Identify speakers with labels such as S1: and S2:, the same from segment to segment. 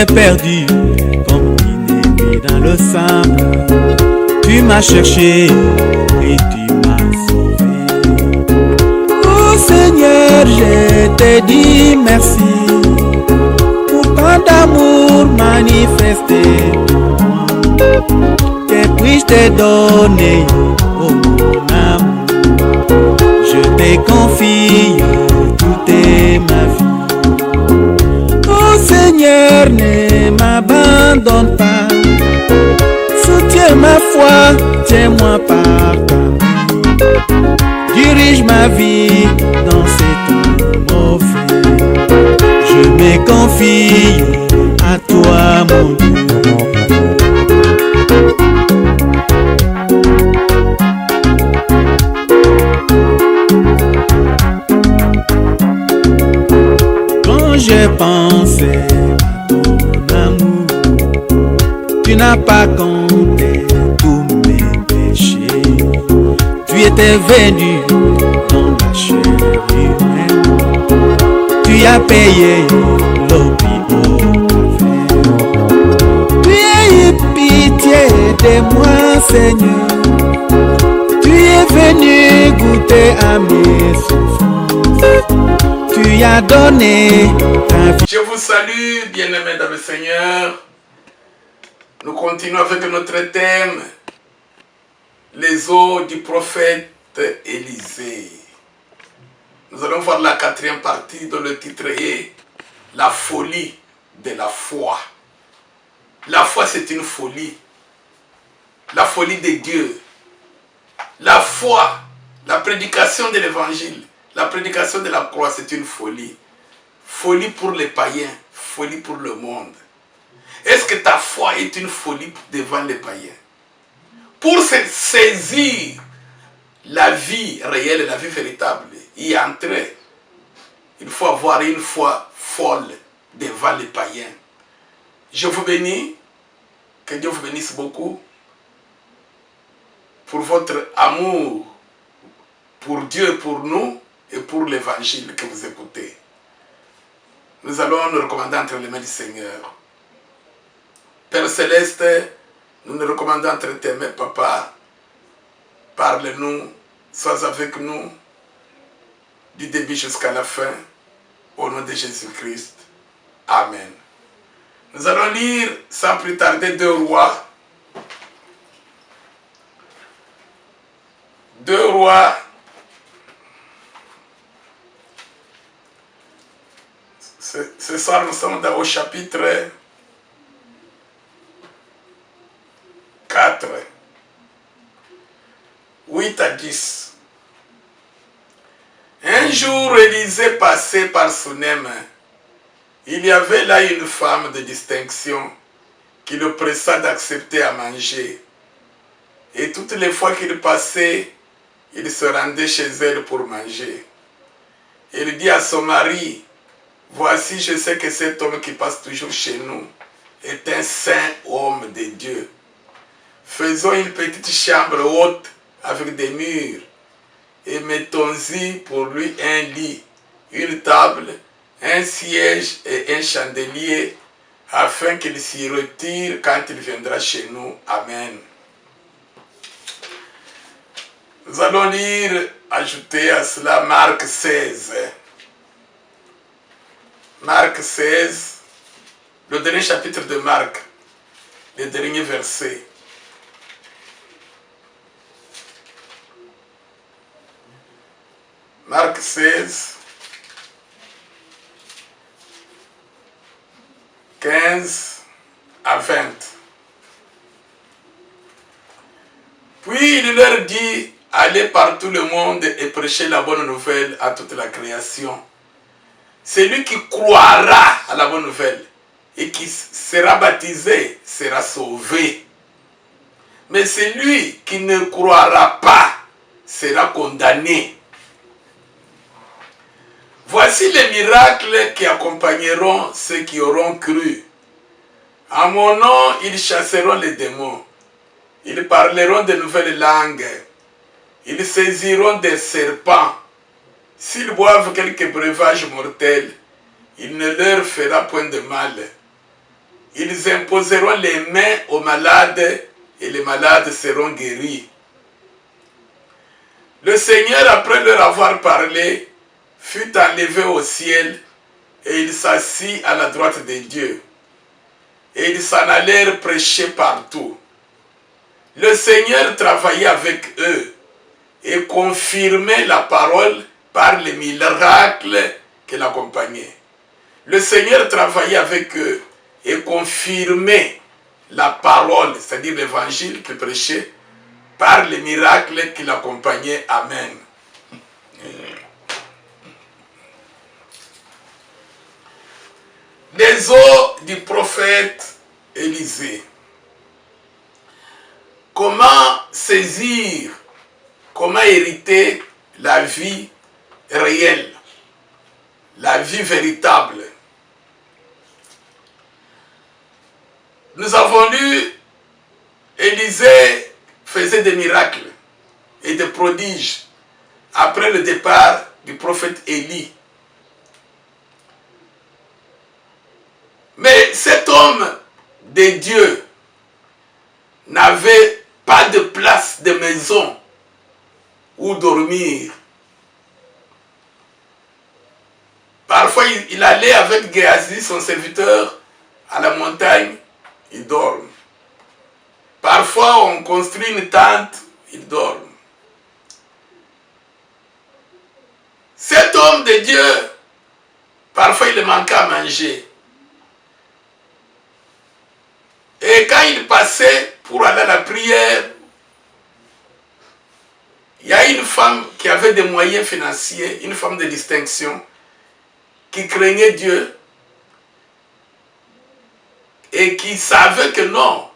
S1: j'étais perdu, comme inédit dans le sable. Tu m'as cherché et tu m'as sauvé. Oh Seigneur, je te dis merci pour tant d'amour manifesté pour moi. Que puis-je te donner, oh mon amour? Je te confie toute ma vie. Oh Seigneur, ne m'abandonne pas. Soutiens ma foi, tiens-moi par ta main. Dirige ma vie dans ces temps mauvais. Je me confie à toi, mon Dieu. Quand j'ai pensé à ton amour, tu n'as pas compté tous mes péchés. Tu étais venu dans la chair humaine. Tu as payé le prix au calvaire. Tu as eu pitié de moi, Seigneur. Tu es venu goûter à mes souffrances. Tu as donné ta vie.
S2: Je vous salue, bien-aimés dans le Seigneur. Nous continuons avec notre thème, les eaux du prophète Élisée. Nous allons voir la 4e partie dont le titre est la folie de la foi. La foi, c'est une folie. La folie de Dieu. La foi, la prédication de l'évangile, la prédication de la croix, c'est une folie. Folie pour les païens, folie pour le monde. Est-ce que ta foi est une folie devant les païens? Pour se saisir la vie réelle, la vie véritable, y entrer, il faut avoir une foi folle devant les païens. Je vous bénis, que Dieu vous bénisse beaucoup pour votre amour pour Dieu, pour nous et pour l'évangile que vous écoutez. Nous allons nous recommander entre les mains du Seigneur. Père Céleste, nous nous recommandons entre tes mains, Papa. Parle-nous, sois avec nous, du début jusqu'à la fin, au nom de Jésus-Christ. Amen. Nous allons lire, sans plus tarder, 2 Rois. 2 Rois. Ce soir, nous sommes au chapitre 4, 8 à 10. Un jour, Élisée passait par Sunem. Il y avait là une femme de distinction qui le pressa d'accepter à manger. Et toutes les fois qu'il passait, il se rendait chez elle pour manger. Il dit à son mari, « Voici, je sais que cet homme qui passe toujours chez nous est un saint homme de Dieu. Faisons une petite chambre haute avec des murs et mettons-y pour lui un lit, une table, un siège et un chandelier afin qu'il s'y retire quand il viendra chez nous. Amen. » Nous allons lire, ajouter à cela Marc 16. Marc 16, le dernier chapitre de Marc, le dernier verset. Marc 16, 15 à 20. Puis il leur dit, allez par tout le monde et prêchez la bonne nouvelle à toute la création. Celui qui croira à la bonne nouvelle et qui sera baptisé sera sauvé. Mais celui qui ne croira pas sera condamné. Voici les miracles qui accompagneront ceux qui auront cru. À mon nom, ils chasseront les démons. Ils parleront de nouvelles langues. Ils saisiront des serpents. S'ils boivent quelques breuvages mortels, il ne leur fera point de mal. ils imposeront les mains aux malades et les malades seront guéris. Le Seigneur, après leur avoir parlé, fut enlevé au ciel et il s'assit à la droite de Dieu. Et ils s'en allèrent prêcher partout. Le Seigneur travaillait avec eux et confirmait la parole par les miracles qui l'accompagnaient. Le Seigneur travaillait avec eux et confirmait la parole, c'est-à-dire l'évangile qu'il prêchait, par les miracles qui l'accompagnaient. Amen. Les eaux du prophète Élisée. Comment saisir, comment hériter la vie réelle, la vie véritable. Nous avons lu, Élisée faisait des miracles et des prodiges après le départ du prophète Élie. Mais cet homme de Dieu n'avait pas de place, de maison où dormir. Parfois, il allait avec Géasi, son serviteur, à la montagne, il dorme. Parfois, on construit une tente, il dorme. Cet homme de Dieu, parfois, il manquait à manger. Et quand il passait pour aller à la prière, il y a une femme qui avait des moyens financiers, une femme de distinction, qui craignait Dieu et qui savait que non,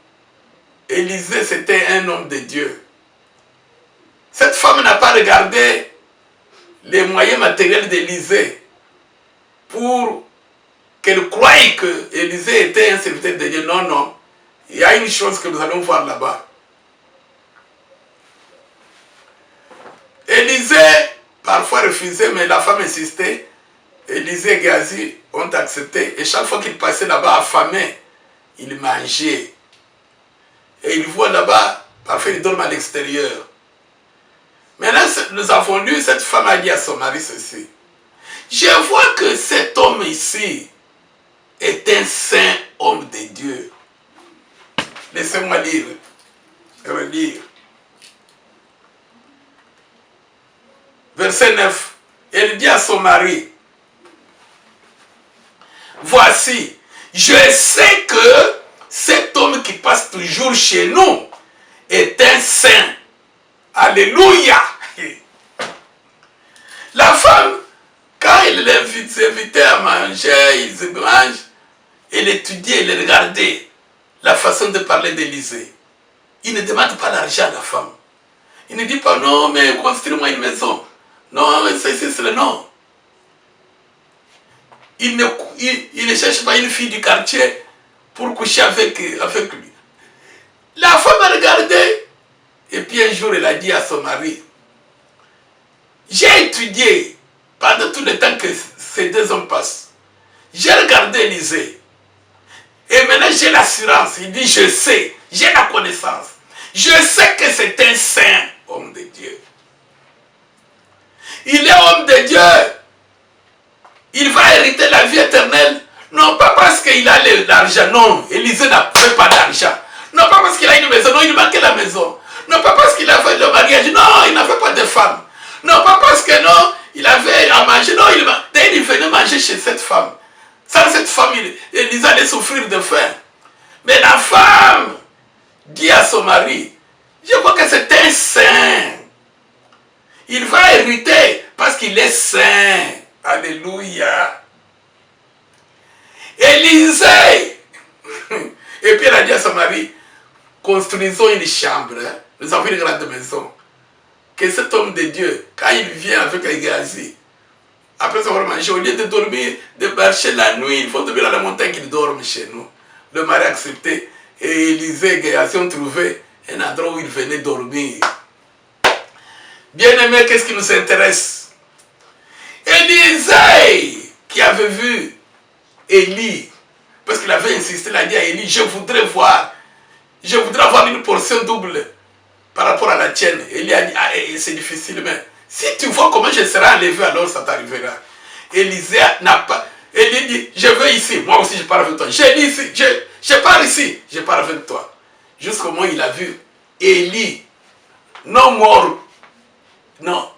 S2: Élisée c'était un homme de Dieu. Cette femme n'a pas regardé les moyens matériels d'Élisée pour qu'elle croie que Élisée était un serviteur de Dieu. Non, non. Il y a une chose que nous allons voir là-bas. Élisée, parfois refusait, mais la femme insistait. Élisée et Géasi ont accepté. Et chaque fois qu'il passait là-bas affamé, il mangeait. Et il voit là-bas, parfois il dorme à l'extérieur. Maintenant, nous avons lu, cette femme a dit à son mari ceci. Je vois que cet homme ici est un saint homme de Dieu. Laissez-moi lire, relire. Verset 9. Elle dit à son mari, voici, je sais que cet homme qui passe toujours chez nous est un saint. Alléluia. La femme, quand elle l'invitait à manger, ils se mangent, elle étudiait, elle regardait la façon de parler d'Élisée. Il ne demande pas l'argent à la femme. Il ne dit pas, non, mais construis-moi une maison. Non, mais c'est cela, non. Il ne cherche pas une fille du quartier pour coucher avec lui. La femme a regardé, et puis un jour, elle a dit à son mari, j'ai étudié pendant tout le temps que ces deux hommes passent. J'ai regardé Élisée. Et maintenant, j'ai l'assurance. Il dit, je sais, j'ai la connaissance. Je sais que c'est un saint homme de Dieu. Il est homme de Dieu. Il va hériter la vie éternelle. Non pas parce qu'il a l'argent. Non, Élisée n'avait pas d'argent. Non pas parce qu'il a une maison. Non, il manquait la maison. Non pas parce qu'il a fait le mariage. Non, il n'avait pas de femme. Non pas parce que non, il avait à manger. Non, il venait manger chez cette femme. Sans cette femme, Élisée allait souffrir de faim. Mais la femme dit à son mari, je vois que c'est un saint. Il va hériter parce qu'il est saint. Alléluia. Élisée. Et puis elle a dit à son mari, construisons une chambre. Nous avons une grande maison. Que cet homme de Dieu, quand il vient avec les Géasi, après avoir mangé, au lieu de dormir, de marcher la nuit, il faut dormir à la montagne, qu'il dorme chez nous. Le mari a accepté et Élisée et Géasi ont trouvé un endroit où il venait dormir. Bien aimé, qu'est-ce qui nous intéresse? Élisée, qui avait vu Élie, parce qu'il avait insisté, il a dit à Élie, je voudrais avoir une portion double par rapport à la tienne. Élie a dit, ah, c'est difficile, mais si tu vois comment je serai enlevé, alors ça t'arrivera. Élisée n'a pas... Élie dit, je veux ici, moi aussi je pars avec toi. J'ai dit ici, je pars ici, je pars avec toi. Jusqu'au moment où il a vu Élie, non mort, non,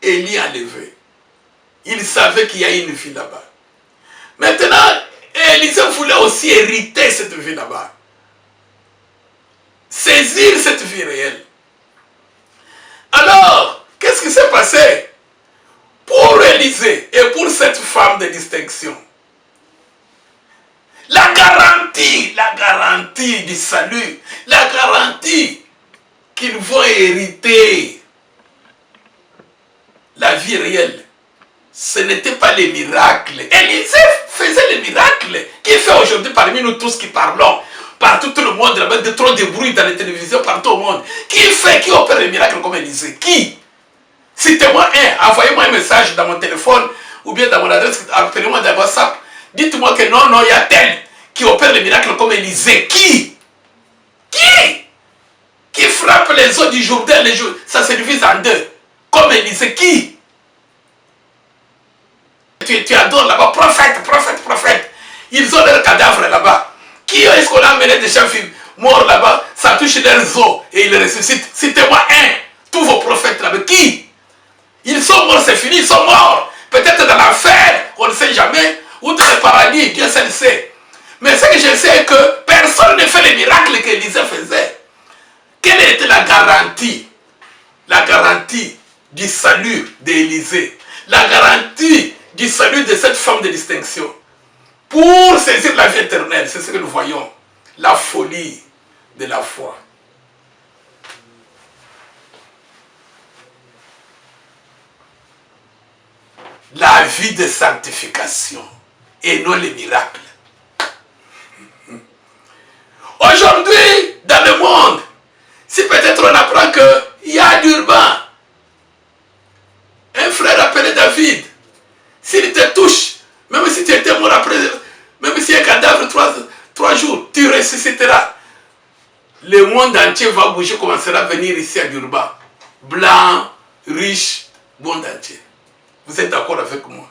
S2: Élie enlevé. Il savait qu'il y a une vie là-bas. Maintenant, Élisée voulait aussi hériter cette vie là-bas. Saisir cette vie réelle. Alors, qu'est-ce qui s'est passé? Pour Élisée et pour cette femme de distinction, la garantie du salut, la garantie qu'ils vont hériter la vie réelle, ce n'était pas les miracles. Élisée faisait les miracles. Qui fait aujourd'hui parmi nous tous qui parlons, partout tout le monde, là-bas, de trop de bruit dans les télévisions, partout au monde. Qui opère les miracles comme Élisée? Qui? Citez-moi un, envoyez-moi un message dans mon téléphone ou bien dans mon adresse, appelez-moi dans WhatsApp. Dites-moi que non, il y a tel qui opère les miracles comme Élisée. Qui? Qui frappe les eaux du Jourdain, ça se divise en deux. Comme Élisée, qui? Tu adores là-bas, prophète. Ils ont leurs cadavres là-bas. Qui est-ce qu'on a amené des gens morts là-bas? Ça touche leurs os et ils ressuscitent. Citez-moi un. Tous vos prophètes là-bas. Qui? Ils sont morts, c'est fini, ils sont morts. Peut-être dans l'enfer, on ne sait jamais. Ou dans le paradis, Dieu seul sait. Mais ce que je sais est que personne ne fait les miracles qu'Élisée faisait. Quelle était la garantie? La garantie du salut d'Élisée. La garantie du salut de cette femme de distinction. Pour saisir la vie éternelle, c'est ce que nous voyons. La folie de la foi. La vie de sanctification et non les miracles. Aujourd'hui, dans le monde, si peut-être on apprend qu'il y a d'Urbain, un frère appelé David, s'il te touche, même si tu étais mort après, même si un cadavre 3 jours, tu ressusciteras. Le monde entier va bouger, commencera à venir ici à Durban. Blanc, riche, monde entier. Vous êtes d'accord avec moi?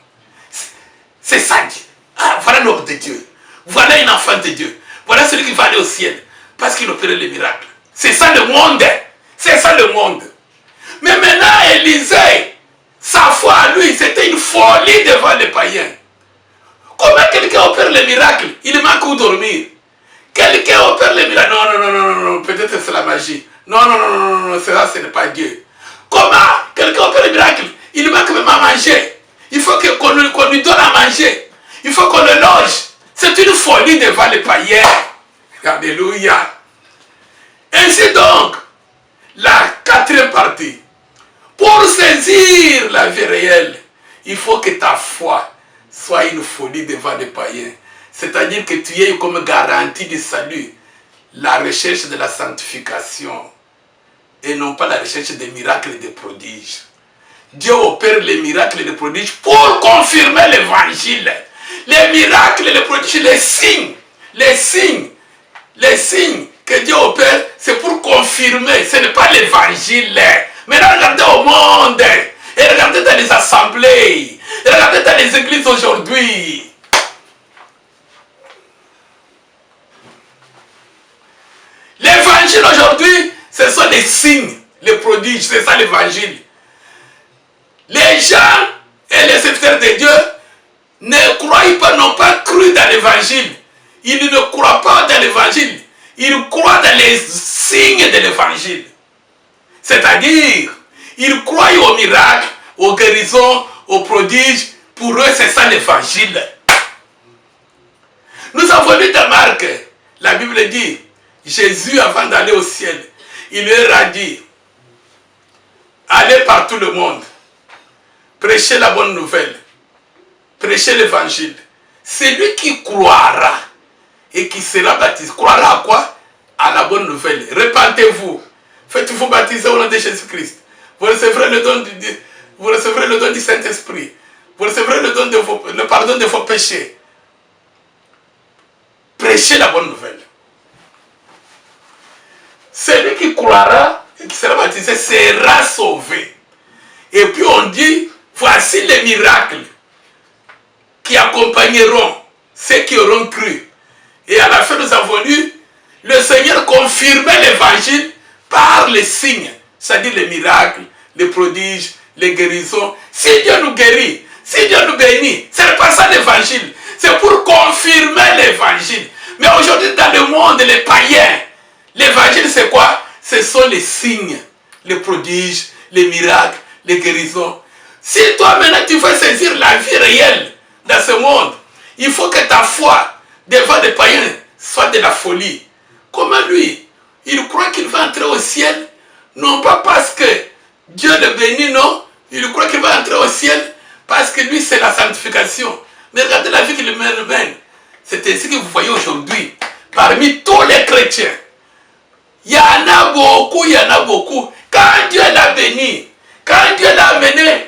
S2: C'est ça Dieu. Ah, voilà l'homme de Dieu. Voilà un enfant de Dieu. Voilà celui qui va aller au ciel. Parce qu'il opérait les miracles. C'est ça le monde. C'est ça le monde. Mais maintenant, Élisée, sa foi à lui, c'était une folie devant les païens. Comment quelqu'un opère les miracles? Il manque où dormir. Quelqu'un opère les miracles. Non, peut-être c'est la magie. Non, ça, ce n'est pas Dieu. Comment quelqu'un opère les miracles? Il manque même à manger. Il faut qu'on lui donne à manger. Il faut qu'on le loge. C'est une folie devant les païens. Alléluia. Ainsi donc, la 4e partie. Pour saisir la vie réelle, il faut que ta foi soit une folie devant les païens. C'est-à-dire que tu aies comme garantie du salut la recherche de la sanctification et non pas la recherche des miracles et des prodiges. Dieu opère les miracles et les prodiges pour confirmer l'évangile. Les miracles et les prodiges, les signes que Dieu opère, c'est pour confirmer. Ce n'est pas l'évangile. Mais regardez au monde, et regardez dans les assemblées, et regardez dans les églises aujourd'hui. L'évangile aujourd'hui, ce sont les signes, les prodiges, c'est ça l'évangile. Les gens et les serviteurs de Dieu ne croient pas, n'ont pas cru dans l'évangile. Ils ne croient pas dans l'évangile. Ils croient dans les signes de l'évangile. C'est-à-dire, ils croient aux miracles, aux guérisons, aux prodiges. Pour eux, c'est ça l'évangile. Nous avons lu dans Marc, la Bible dit, Jésus, avant d'aller au ciel, il leur a dit, allez par tout le monde, prêchez la bonne nouvelle, prêchez l'évangile. Celui qui croira et qui sera baptisé, croira à quoi? À la bonne nouvelle. Repentez-vous, faites-vous baptiser au nom de Jésus-Christ. Vous recevrez le don du Saint-Esprit. Vous recevrez le pardon de vos péchés. prêcher la bonne nouvelle. Celui qui croira et qui sera baptisé sera sauvé. Et puis on dit, voici les miracles qui accompagneront ceux qui auront cru. Et à la fin, nous avons lu, le Seigneur confirmait l'évangile par les signes, c'est-à-dire les miracles, les prodiges, les guérisons. Si Dieu nous guérit, si Dieu nous bénit, ce n'est pas ça l'évangile. C'est pour confirmer l'évangile. Mais aujourd'hui, dans le monde, les païens, l'évangile c'est quoi? Ce sont les signes, les prodiges, les miracles, les guérisons. Si toi maintenant tu veux saisir la vie réelle dans ce monde, il faut que ta foi devant les païens soit de la folie. Comment lui, il croit qu'il va entrer au ciel, non pas parce que Dieu le bénit, non. Il croit qu'il va entrer au ciel parce que lui c'est la sanctification. Mais regardez la vie qu'il mène. C'est ainsi que vous voyez aujourd'hui, parmi tous les chrétiens, il y en a beaucoup, il y en a beaucoup. Quand Dieu l'a béni, quand Dieu l'a amené,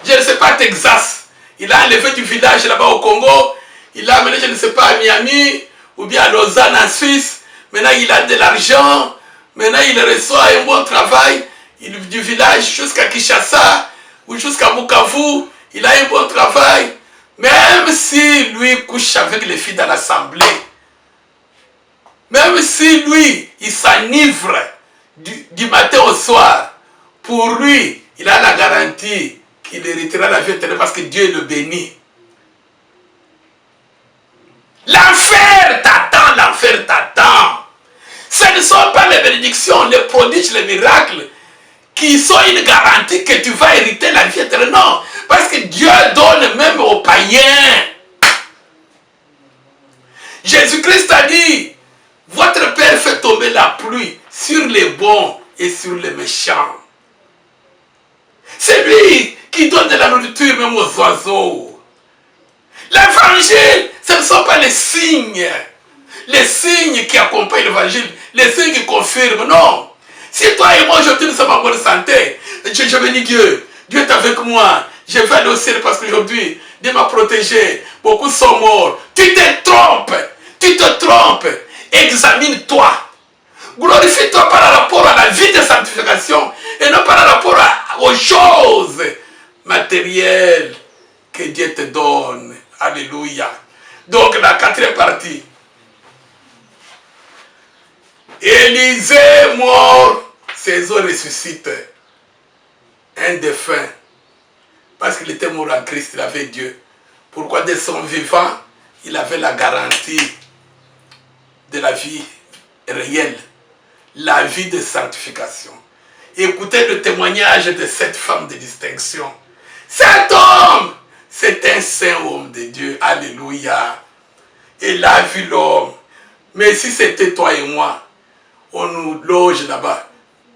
S2: je ne sais pas, Texas, il a enlevé du village là-bas au Congo, il l'a amené, je ne sais pas, à Miami, ou bien à Lausanne en Suisse. Maintenant il a de l'argent, maintenant il reçoit un bon travail, du village jusqu'à Kinshasa, ou jusqu'à Bukavu, il a un bon travail. Même si lui couche avec les filles dans l'assemblée, même si lui, il s'enivre du matin au soir, pour lui, il a la garantie qu'il héritera la vie éternelle parce que Dieu le bénit. L'enfer t'attend, l'enfer t'attend. Ce ne sont pas les bénédictions, les prodiges, les miracles qui sont une garantie que tu vas hériter la vie éternelle. Non, parce que Dieu donne même aux païens. Jésus-Christ a dit, votre Père fait tomber la pluie sur les bons et sur les méchants. C'est lui qui donne de la nourriture même aux oiseaux. L'évangile, ce ne sont pas les signes qui accompagnent l'évangile, les signes qui confirment, non. Si toi et moi aujourd'hui nous sommes en bonne santé, je bénis Dieu, Dieu est avec moi, je vais aller au ciel parce qu'aujourd'hui, Dieu m'a protégé, beaucoup sont morts. Tu te trompes, examine-toi. Glorifie-toi par rapport à la vie de sanctification et non par rapport aux choses matérielles que Dieu te donne. Alléluia. Donc la quatrième partie. Élisée mort, ses os ressuscitent. Un défunt. Parce qu'il était mort en Christ, il avait Dieu. Pourquoi de son vivant, il avait la garantie de la vie réelle. La vie de sanctification. Écoutez le témoignage de cette femme de distinction. Cet homme, c'est un saint homme de Dieu. Alléluia. Il a vu l'homme. Mais si c'était toi et moi, on nous loge là-bas.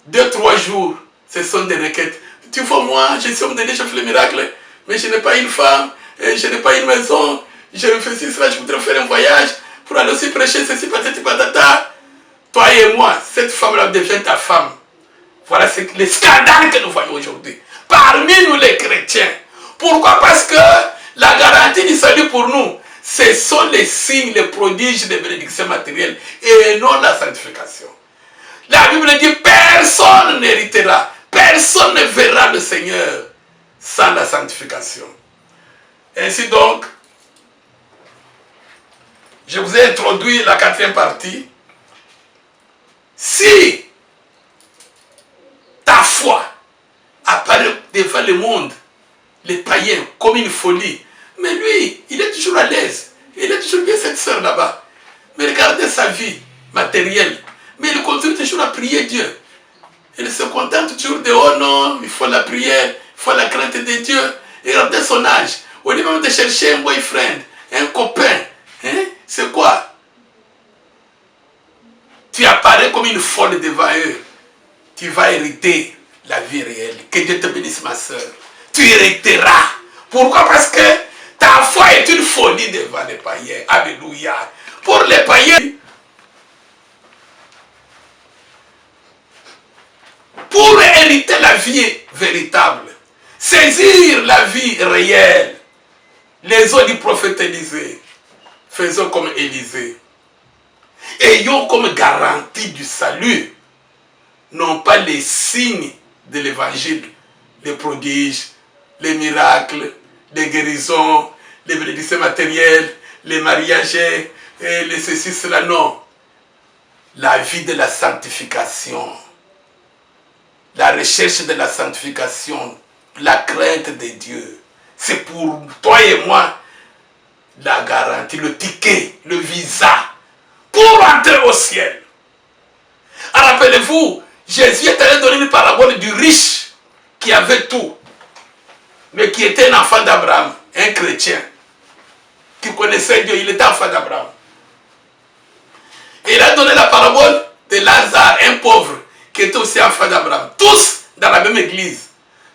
S2: 2-3 jours, ce sont des requêtes. Tu vois, moi, je suis homme de Dieu, je fais le miracle, mais je n'ai pas une femme, je n'ai pas une maison, je fais cela, je voudrais faire un voyage pour aller aussi prêcher ceci, patati patata. Toi et moi, cette femme-là devient ta femme. Voilà les scandales que nous voyons aujourd'hui. Parmi nous les chrétiens. Pourquoi? Parce que la garantie du salut pour nous, ce sont les signes, les prodiges, les bénédictions matérielles et non la sanctification. La Bible dit personne n'héritera, personne ne verra le Seigneur sans la sanctification. Ainsi donc, je vous ai introduit la quatrième partie. Si ta foi apparaît devant le monde, les païens, comme une folie, mais lui, il est toujours à l'aise. Il est toujours bien cette sœur là-bas. Mais regardez sa vie matérielle. Mais il continue toujours à prier Dieu. Il se contente toujours de oh non, il faut la prière, il faut la crainte de Dieu. Et regardez son âge. Au lieu même de chercher un boyfriend, un copain, hein, c'est quoi? Tu apparais comme une folle devant eux. Tu vas hériter la vie réelle. Que Dieu te bénisse, ma soeur. Tu hériteras. Pourquoi? Parce que ta foi est une folie devant les païens. Alléluia. Pour les païens, pour hériter la vie véritable, saisir la vie réelle, les eaux du prophète Élisée, faisons comme Élisée. Ayons comme garantie du salut, non pas les signes de l'évangile, les prodiges, les miracles, les guérisons, les bénédictions matérielles, les mariages, et les ceci, cela, non. La vie de la sanctification, la recherche de la sanctification, la crainte de Dieu, c'est pour toi et moi la garantie, le ticket, le visa pour entrer au ciel. Rappelez-vous, Jésus est allé donner une parabole du riche qui avait tout, mais qui était un enfant d'Abraham, un chrétien, qui connaissait Dieu, il était enfant d'Abraham. Et il a donné la parabole de Lazare, un pauvre, qui était aussi enfant d'Abraham. Tous dans la même église,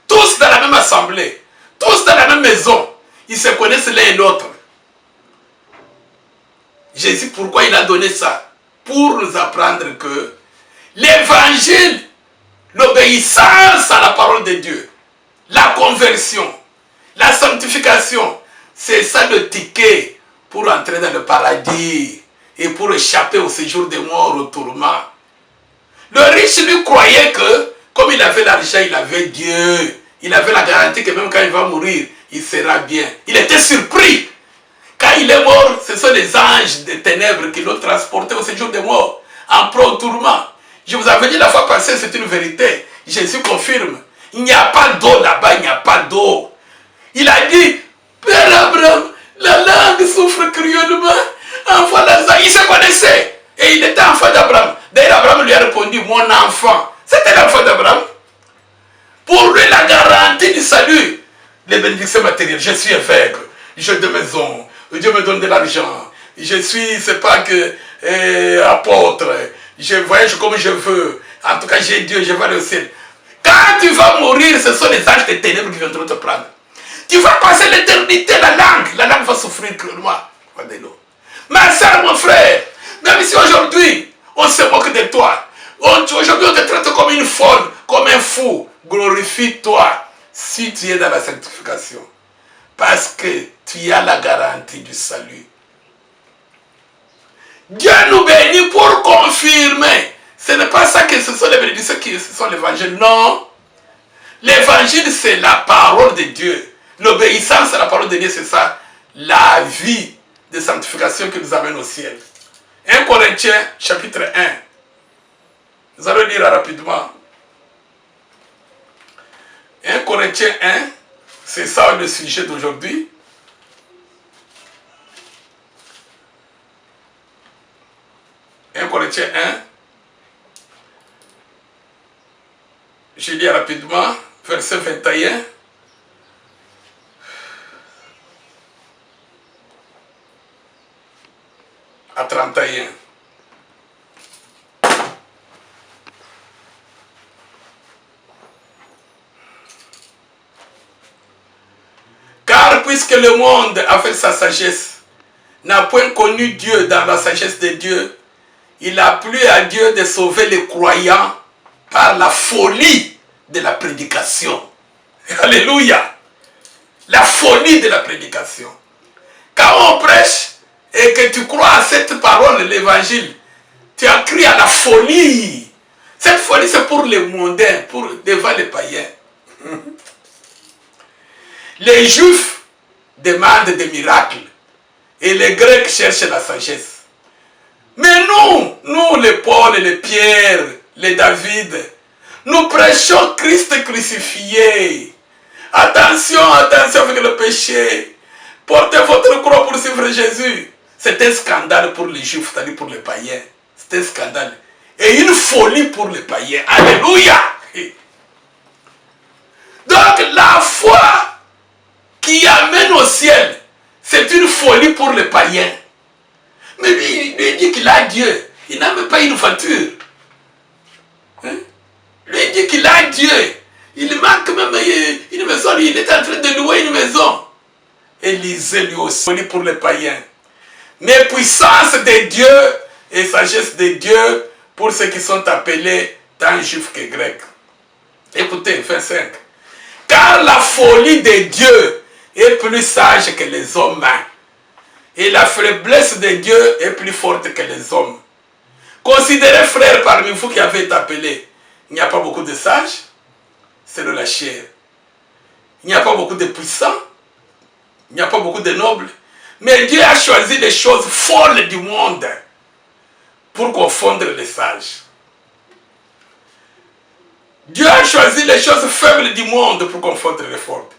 S2: tous dans la même assemblée, tous dans la même maison. Ils se connaissent l'un et l'autre. Jésus, pourquoi il a donné ça? Pour nous apprendre que l'évangile, l'obéissance à la parole de Dieu, la conversion, la sanctification, c'est ça le ticket pour entrer dans le paradis et pour échapper au séjour des morts, au tourment. Le riche lui croyait que, comme il avait l'argent, il avait Dieu, il avait la garantie que même quand il va mourir, il sera bien. Il était surpris. Quand il est mort, ce sont les anges des ténèbres qui l'ont transporté au séjour des morts, en proie au tourment. Je vous avais dit la fois passée, c'est une vérité. Jésus confirme. Il n'y a pas d'eau là-bas, il n'y a pas d'eau. Il a dit, Père Abraham, la langue souffre cruellement. Enfant Lazare, il se connaissait. Et il était enfant d'Abraham. D'ailleurs, Abraham lui a répondu, mon enfant. C'était l'enfant d'Abraham. Pour lui, la garantie du salut, les bénédictions matérielles. Je suis aveugle, j'ai deux maisons, Dieu me donne de l'argent. Je suis, c'est pas que apôtre, je voyage comme je veux. En tout cas, j'ai Dieu, je vais aller au ciel. Quand tu vas mourir, ce sont les anges des ténèbres qui viendront te prendre. Tu vas passer l'éternité, la langue va souffrir cruellement. Ma soeur, mon frère, même si aujourd'hui, on se moque de toi, aujourd'hui on te traite comme une folle, comme un fou, glorifie-toi si tu es dans la sanctification. Parce que tu as la garantie du salut. Dieu nous bénit pour confirmer. Ce n'est pas ça que ce sont les bénédictions qui sont l'évangile. Non. L'évangile, c'est la parole de Dieu. L'obéissance à la parole de Dieu, c'est ça. La vie de sanctification qui nous amène au ciel. 1 Corinthiens, chapitre 1. Nous allons lire rapidement. 1 Corinthiens 1, c'est ça le sujet d'aujourd'hui. Corinthiens 1, je lis rapidement, verset 21. À 31. Car puisque le monde, avec sa sagesse, n'a point connu Dieu dans la sagesse de Dieu, il a plu à Dieu de sauver les croyants par la folie de la prédication. Alléluia! La folie de la prédication. Quand on prêche et que tu crois à cette parole, l'évangile, tu as crié à la folie. Cette folie, c'est pour les mondains, pour devant les païens. Les Juifs demandent des miracles et les Grecs cherchent la sagesse. Mais nous les Paul, les Pierre, les David, nous prêchons Christ crucifié. Attention, attention avec le péché. Portez votre croix pour suivre Jésus. C'est un scandale pour les Juifs, c'est-à-dire pour les païens. C'est un scandale. Et une folie pour les païens. Alléluia! Donc la foi qui amène au ciel, c'est une folie pour les païens. Mais lui il dit qu'il a Dieu. Il n'a même pas une voiture. Hein? Lui il dit qu'il a Dieu. Il manque même une maison. Il est en train de louer une maison. Élisée lui aussi, folie pour les païens. Mais puissance de Dieu et sagesse de Dieu pour ceux qui sont appelés tant juifs que grecs. Écoutez, verset 5. Car la folie de Dieu est plus sage que les hommes. Et la faiblesse de Dieu est plus forte que les hommes. Considérez, frères, parmi vous qui avez été appelés, il n'y a pas beaucoup de sages, c'est de la chair. Il n'y a pas beaucoup de puissants, il n'y a pas beaucoup de nobles. Mais Dieu a choisi les choses folles du monde pour confondre les sages. Dieu a choisi les choses faibles du monde pour confondre les fortes.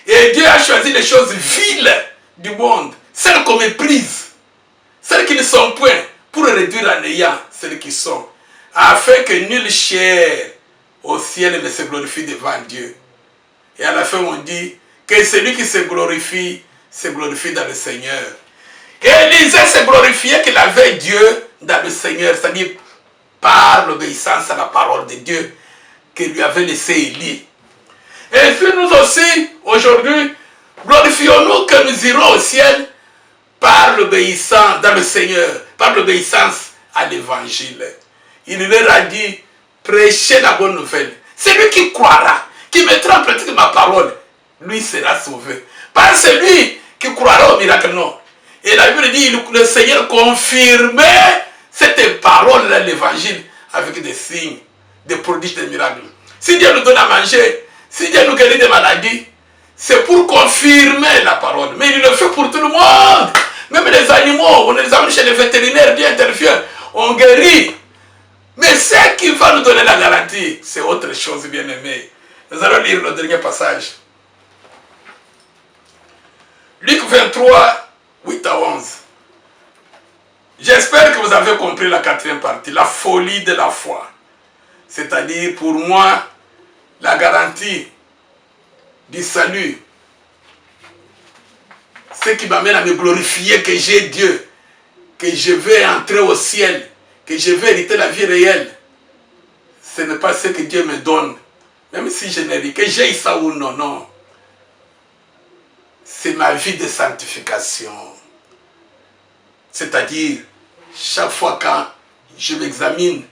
S2: Et Dieu a choisi les choses viles du monde, celles qu'on méprise, celles qui ne sont point, pour réduire à néant celles qui sont, afin que nulle chair au ciel ne se glorifie devant Dieu. Et à la fin, on dit que celui qui se glorifie dans le Seigneur. Et Élisée se glorifiait qu'il avait Dieu dans le Seigneur, c'est-à-dire par l'obéissance à la parole de Dieu que lui avait laissé Élie. Et puis nous aussi, aujourd'hui, glorifions-nous que nous irons au ciel par l'obéissance dans le Seigneur, par l'obéissance à l'évangile. Il leur a dit, prêchez la bonne nouvelle. Celui qui croira, qui mettra en pratique ma parole, lui sera sauvé. Pas celui qui croira au miracle, non. Et la Bible dit, le Seigneur confirmait cette parole-là, l'évangile, avec des signes, des prodiges, des miracles. Si Dieu nous donne à manger, si Dieu nous guérit des maladies, c'est pour confirmer la parole. Mais il le fait pour tout le monde. Même les animaux, on les amène chez les vétérinaires, bien interviennent, on guérit. Mais ce qui va nous donner la garantie, c'est autre chose, bien aimé. Nous allons lire le dernier passage. Luc 23, 8 à 11. J'espère que vous avez compris la quatrième partie, la folie de la foi. C'est-à-dire, pour moi, la garantie du salut. Ce qui m'amène à me glorifier que j'ai Dieu, que je vais entrer au ciel, que je vais hériter la vie réelle. Ce n'est pas ce que Dieu me donne, même si je n'ai rien, que j'ai ça ou non, non. C'est ma vie de sanctification. C'est-à-dire, chaque fois quand je m'examine,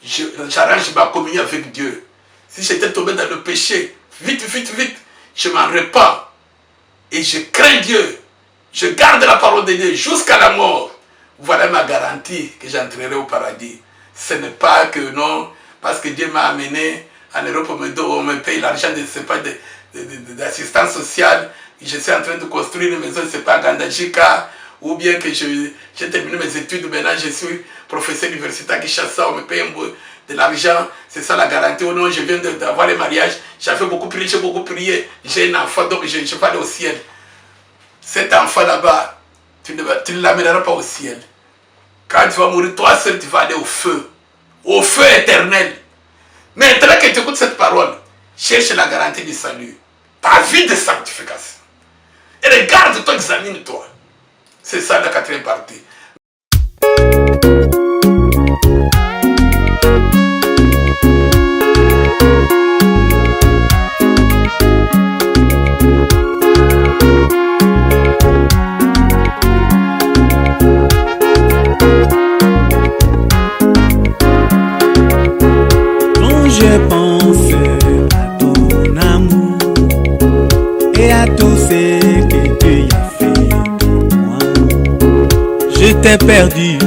S2: j'arrange ma communion avec Dieu. Si j'étais tombé dans le péché, vite, je m'en repens. Et je crains Dieu. Je garde la parole de Dieu jusqu'à la mort. Voilà ma garantie que j'entrerai au paradis. Ce n'est pas que non, parce que Dieu m'a amené en Europe, on me paye l'argent d'assistance sociale. Je suis en train de construire une maison, c'est pas à Gandajika, ou bien que j'ai terminé mes études, maintenant je suis professeur universitaire qui chasse ça, on me paye de l'argent, c'est ça la garantie. Ou non, je viens d'avoir le mariage, j'avais beaucoup prié, j'ai un enfant, donc je vais aller au ciel. Cet enfant là-bas, tu ne l'amèneras pas au ciel. Quand tu vas mourir, toi seul, tu vas aller au feu éternel. Maintenant que tu écoutes cette parole, cherche la garantie du salut, ta vie de sanctification. Et regarde-toi, examine-toi. C'est ça la quatrième partie.
S1: Quand j'ai pensé à ton amour et à tout ce que tu as fait pour moi, j'étais perdu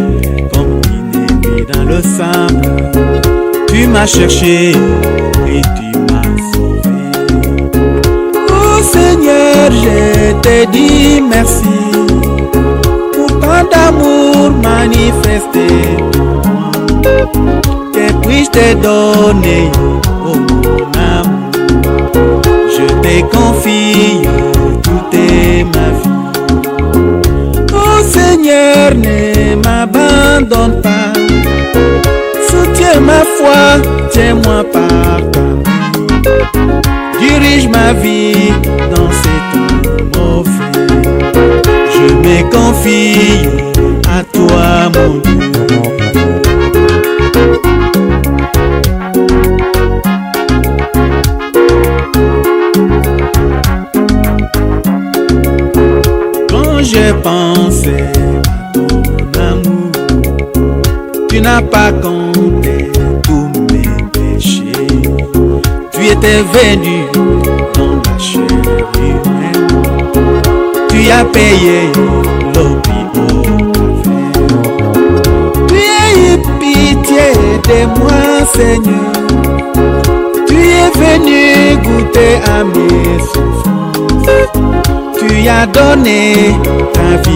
S1: comme une dans le sable. Tu m'as cherché et tu m'as sauvé. Oh Seigneur, je te dis merci pour tant d'amour manifesté pour moi. Que puis-je te donner, oh mon amour? Je te confie toute ma vie. Oh Seigneur, ne m'abandonne pas. Soutiens ma foi, tiens-moi par ta main. Dirige ma vie dans ces temps mauvais. Je me confie à toi, mon Dieu. Quand j'ai pensé à ton amour, tu n'as pas compté tous mes péchés. Tu étais venu dans la chair humaine. Tu as payé Tu as eu pitié de moi, Seigneur. Tu es venu goûter à mes souffrances. Tu as donné ta vie